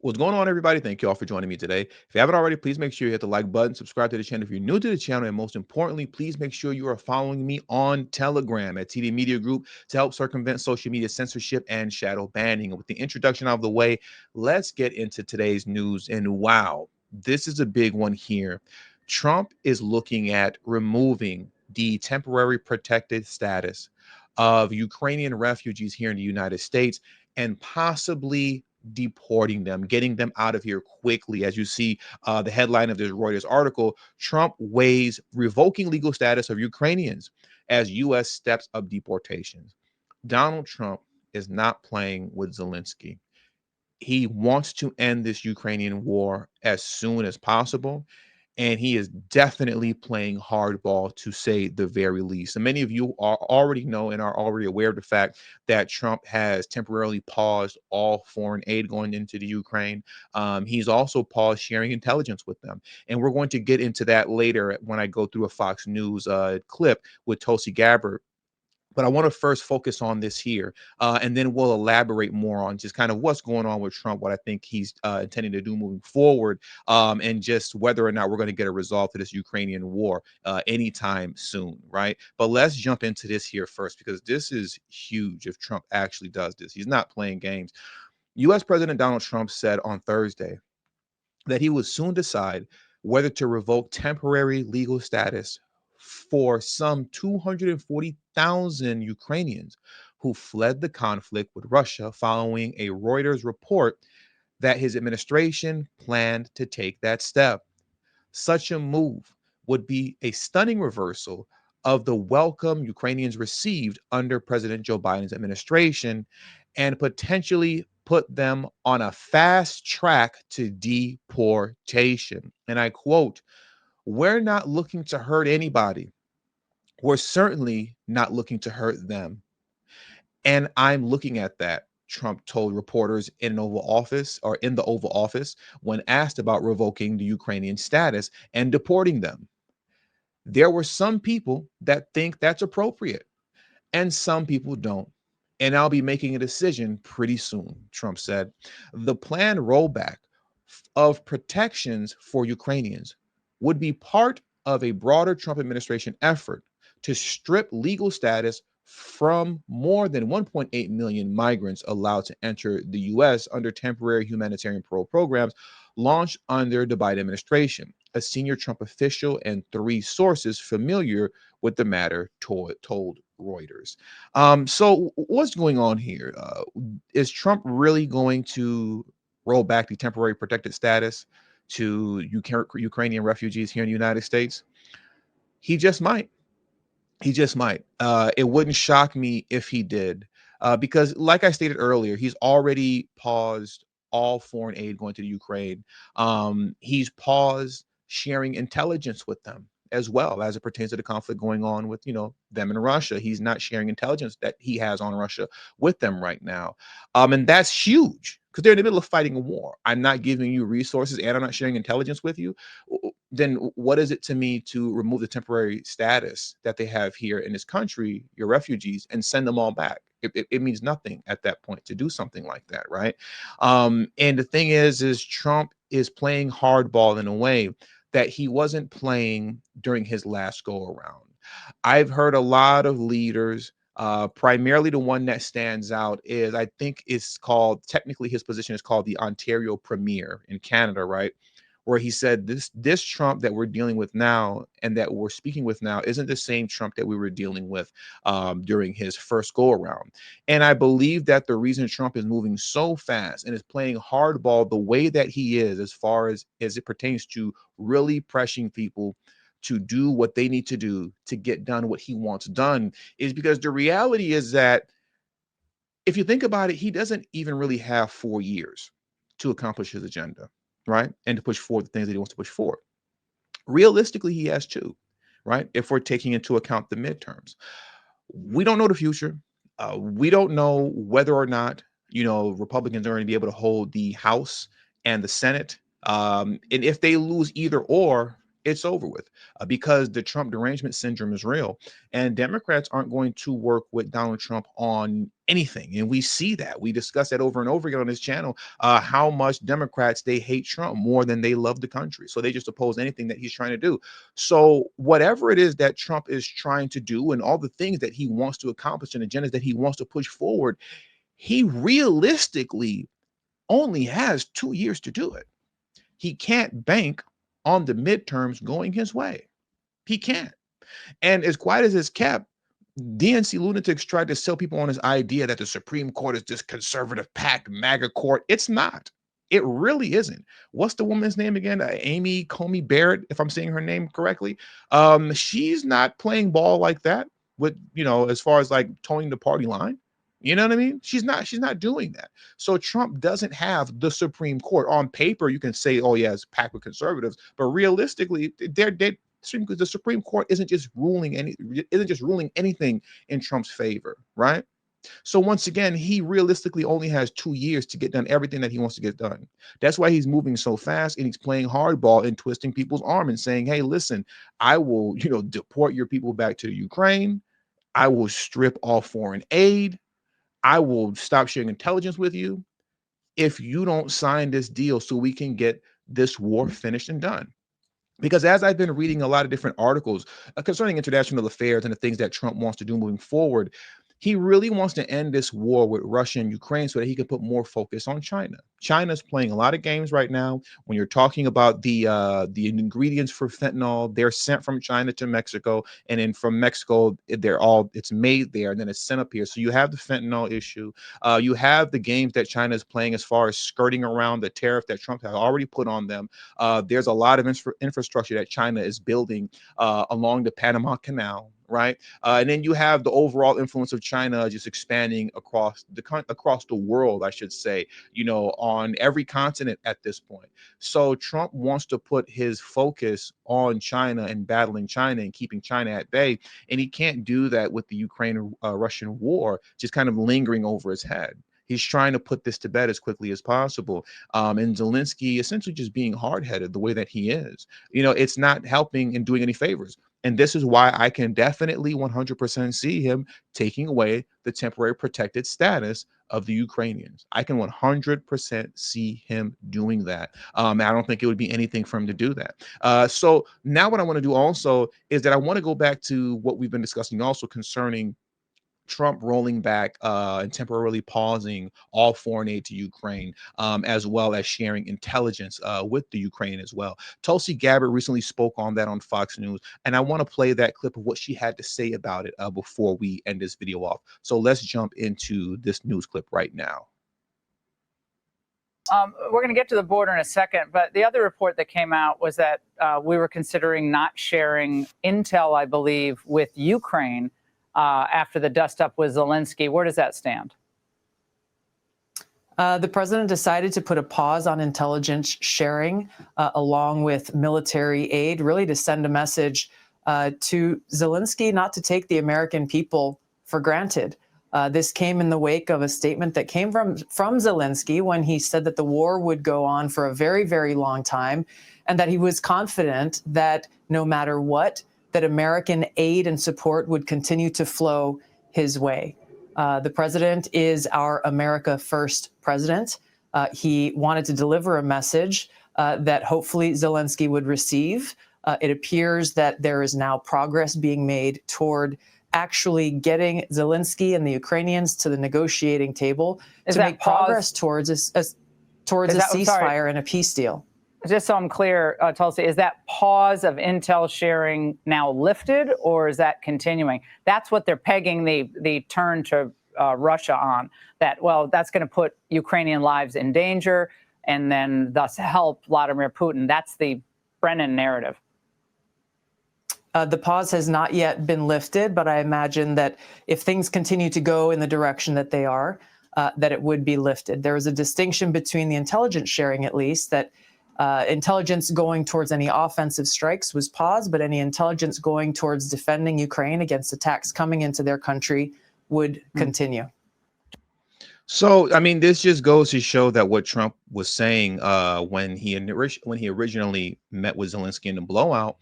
What's going on, everybody? Thank you all for joining me today. If you haven't already, please make sure you hit the like button, subscribe to the channel if you're new to the channel, and most importantly, please make sure you are following me on Telegram at TD Media Group to help circumvent social media censorship and shadow banning. And with the introduction out of the way, let's get into today's news. And wow, this is a big one here. Trump is looking at removing the temporary protected status of Ukrainian refugees here in the United States and possibly deporting them, getting them out of here quickly. As you see, the headline of this Reuters article, Trump weighs revoking legal status of Ukrainians as U.S. steps up deportations. Donald Trump is not playing with Zelensky. He wants to end this Ukrainian war as soon as possible. And he is definitely playing hardball, to say the very least. And many of you are already know and are already aware of the fact that Trump has temporarily paused all foreign aid going into the Ukraine. He's also paused sharing intelligence with them. And we're going to get into that later when I go through a Fox News clip with Tulsi Gabbard. But I want to first focus on this here, and then we'll elaborate more on just kind of what's going on with Trump, what I think he's intending to do moving forward, and just whether or not we're going to get a resolve to this Ukrainian war anytime soon, right? But let's jump into this here first, because this is huge if Trump actually does this. He's not playing games. U.S. President Donald Trump said on Thursday that he would soon decide whether to revoke temporary legal status for some 240,000 Ukrainians who fled the conflict with Russia following a Reuters report that his administration planned to take that step. Such a move would be a stunning reversal of the welcome Ukrainians received under President Joe Biden's administration and potentially put them on a fast track to deportation. And I quote, "We're not looking to hurt anybody. We're certainly not looking to hurt them. And I'm looking at that," Trump told reporters in the Oval Office when asked about revoking the Ukrainian status and deporting them. There were some people that think that's appropriate and some people don't. And I'll be making a decision pretty soon, Trump said. The planned rollback of protections for Ukrainians would be part of a broader Trump administration effort to strip legal status from more than 1.8 million migrants allowed to enter the U.S. under temporary humanitarian parole programs launched under the Biden administration. A senior Trump official and three sources familiar with the matter told Reuters. So what's going on here? Is Trump really going to roll back the temporary protected status to Ukrainian refugees here in the United States? He just might. He just might. It wouldn't shock me if he did, because, like I stated earlier, he's already paused all foreign aid going to the Ukraine. He's paused sharing intelligence with them as well as it pertains to the conflict going on with them in Russia. He's not sharing intelligence that he has on Russia with them right now, and that's huge because they're in the middle of fighting a war. I'm not giving you resources and I'm not sharing intelligence with you. Then what is it to me to remove the temporary status that they have here in this country, your refugees, and send them all back? It means nothing at that point to do something like that, right? And the thing is Trump is playing hardball in a way that he wasn't playing during his last go around. I've heard a lot of leaders, primarily the one that stands out is, I think it's called, technically his position is called the Ontario Premier in Canada, right? Where he said this Trump that we're dealing with now and that we're speaking with now isn't the same Trump that we were dealing with during his first go around. And I believe that the reason Trump is moving so fast and is playing hardball the way that he is, as far as it pertains to really pressuring people to do what they need to do to get done what he wants done, is because the reality is that if you think about it, he doesn't even really have 4 years to accomplish his agenda, right? And to push forward the things that he wants to push forward. Realistically, he has two, right? If we're taking into account the midterms, we don't know the future. We don't know whether or not, Republicans are going to be able to hold the House and the Senate. And if they lose either or, it's over with, because the Trump derangement syndrome is real, and Democrats aren't going to work with Donald Trump on anything. And we see that. We discuss that over and over again on this channel, how much Democrats, they hate Trump more than they love the country. So they just oppose anything that he's trying to do. So whatever it is that Trump is trying to do and all the things that he wants to accomplish and agendas that he wants to push forward, he realistically only has 2 years to do it. He can't bank on the midterms going his way. He can't. And as quiet as it's kept, DNC lunatics tried to sell people on this idea that the Supreme Court is this conservative packed MAGA court. It's not. It really isn't. What's the woman's name again? Amy Comey Barrett, if I'm saying her name correctly. She's not playing ball like that with, as far as like towing the party line. You know what I mean? She's not doing that. So Trump doesn't have the Supreme Court. On paper, you can say, oh yeah, it's packed with conservatives, but realistically, the Supreme Court isn't just ruling anything in Trump's favor, right? So once again, he realistically only has 2 years to get done everything that he wants to get done. That's why he's moving so fast, and he's playing hardball and twisting people's arm and saying, hey, listen, I will, deport your people back to Ukraine. I will strip all foreign aid. I will stop sharing intelligence with you if you don't sign this deal so we can get this war finished and done. Because as I've been reading a lot of different articles concerning international affairs and the things that Trump wants to do moving forward, he really wants to end this war with Russia and Ukraine so that he can put more focus on China. China's playing a lot of games right now. When you're talking about the ingredients for fentanyl, they're sent from China to Mexico, and then from Mexico, it's made there and then it's sent up here. So you have the fentanyl issue. You have the games that China is playing as far as skirting around the tariff that Trump has already put on them. There's a lot of infrastructure that China is building along the Panama Canal, right? And then you have the overall influence of China just expanding across the world, I should say, on every continent at this point. So Trump wants to put his focus on China and battling China and keeping China at bay. And he can't do that with the Ukraine-Russian war just kind of lingering over his head. He's trying to put this to bed as quickly as possible. And Zelensky essentially just being hard-headed the way that he is. It's not helping and doing any favors. And this is why I can definitely 100% see him taking away the temporary protected status of the Ukrainians. I can 100% see him doing that. I don't think it would be anything for him to do that. So now what I want to do also is that I want to go back to what we've been discussing also concerning Trump rolling back and temporarily pausing all foreign aid to Ukraine, as well as sharing intelligence with the Ukraine as well. Tulsi Gabbard recently spoke on that on Fox News, and I want to play that clip of what she had to say about it before we end this video off. So let's jump into this news clip right now. We're going to get to the border in a second, but the other report that came out was that we were considering not sharing intel, I believe, with Ukraine after the dust-up with Zelensky. Where does that stand? The president decided to put a pause on intelligence sharing along with military aid, really to send a message to Zelensky not to take the American people for granted. This came in the wake of a statement that came from Zelensky when he said that the war would go on for a very, very long time, and that he was confident that no matter what, that American aid and support would continue to flow his way. The president is our America First president. He wanted to deliver a message that hopefully Zelensky would receive. It appears that there is now progress being made toward actually getting Zelensky and the Ukrainians to the negotiating table to make progress towards a ceasefire and a peace deal. Just so I'm clear, Tulsi, is that pause of intel sharing now lifted, or is that continuing? That's what they're pegging the turn to Russia on. That, well, that's going to put Ukrainian lives in danger and then thus help Vladimir Putin. That's the Brennan narrative. The pause has not yet been lifted, but I imagine that if things continue to go in the direction that they are, that it would be lifted. There is a distinction between the intelligence sharing, at least, that intelligence going towards any offensive strikes was paused, but any intelligence going towards defending Ukraine against attacks coming into their country would continue. So, I mean, this just goes to show that what Trump was saying when he originally met with Zelensky in the blowout,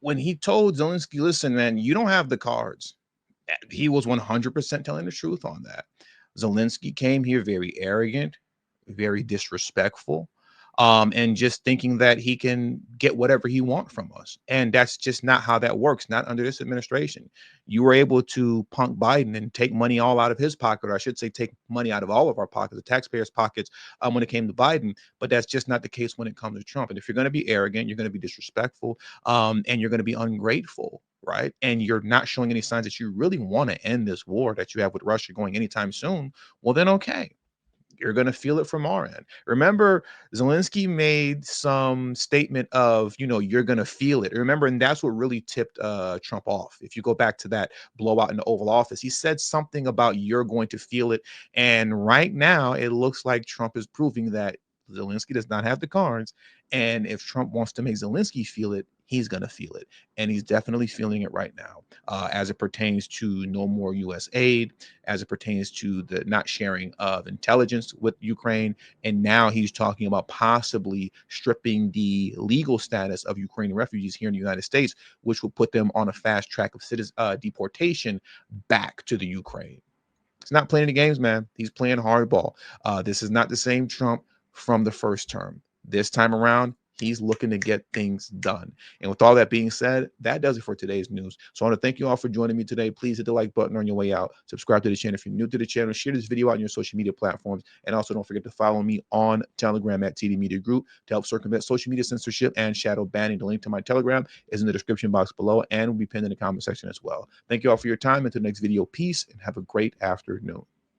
when he told Zelensky, "Listen, man, you don't have the cards." He was 100% telling the truth on that. Zelensky came here very arrogant, very disrespectful, and just thinking that he can get whatever he wants from us. And that's just not how that works, not under this administration. You were able to punk Biden and take money all out of his pocket, or I should say, take money out of all of our pockets, the taxpayers' pockets, when it came to Biden. But that's just not the case when it comes to Trump. And if you're going to be arrogant, you're going to be disrespectful, and you're going to be ungrateful, right? And you're not showing any signs that you really want to end this war that you have with Russia going anytime soon, well, then okay, you're going to feel it from our end. Remember, Zelensky made some statement of, you're going to feel it. Remember, and that's what really tipped Trump off. If you go back to that blowout in the Oval Office, he said something about you're going to feel it. And right now, it looks like Trump is proving that Zelensky does not have the cards. And if Trump wants to make Zelensky feel it, he's going to feel it. And he's definitely feeling it right now, as it pertains to no more U.S. aid, as it pertains to the not sharing of intelligence with Ukraine. And now he's talking about possibly stripping the legal status of Ukrainian refugees here in the United States, which will put them on a fast track of deportation back to the Ukraine. He's not playing the games, man. He's playing hardball. This is not the same Trump from the first term. This time around, he's looking to get things done. And with all that being said, that does it for today's news. So I want to thank you all for joining me today. Please hit the like button on your way out. Subscribe to the channel if you're new to the channel. Share this video out on your social media platforms. And also don't forget to follow me on Telegram at TD Media Group to help circumvent social media censorship and shadow banning. The link to my Telegram is in the description box below and will be pinned in the comment section as well. Thank you all for your time. Until the next video, peace and have a great afternoon.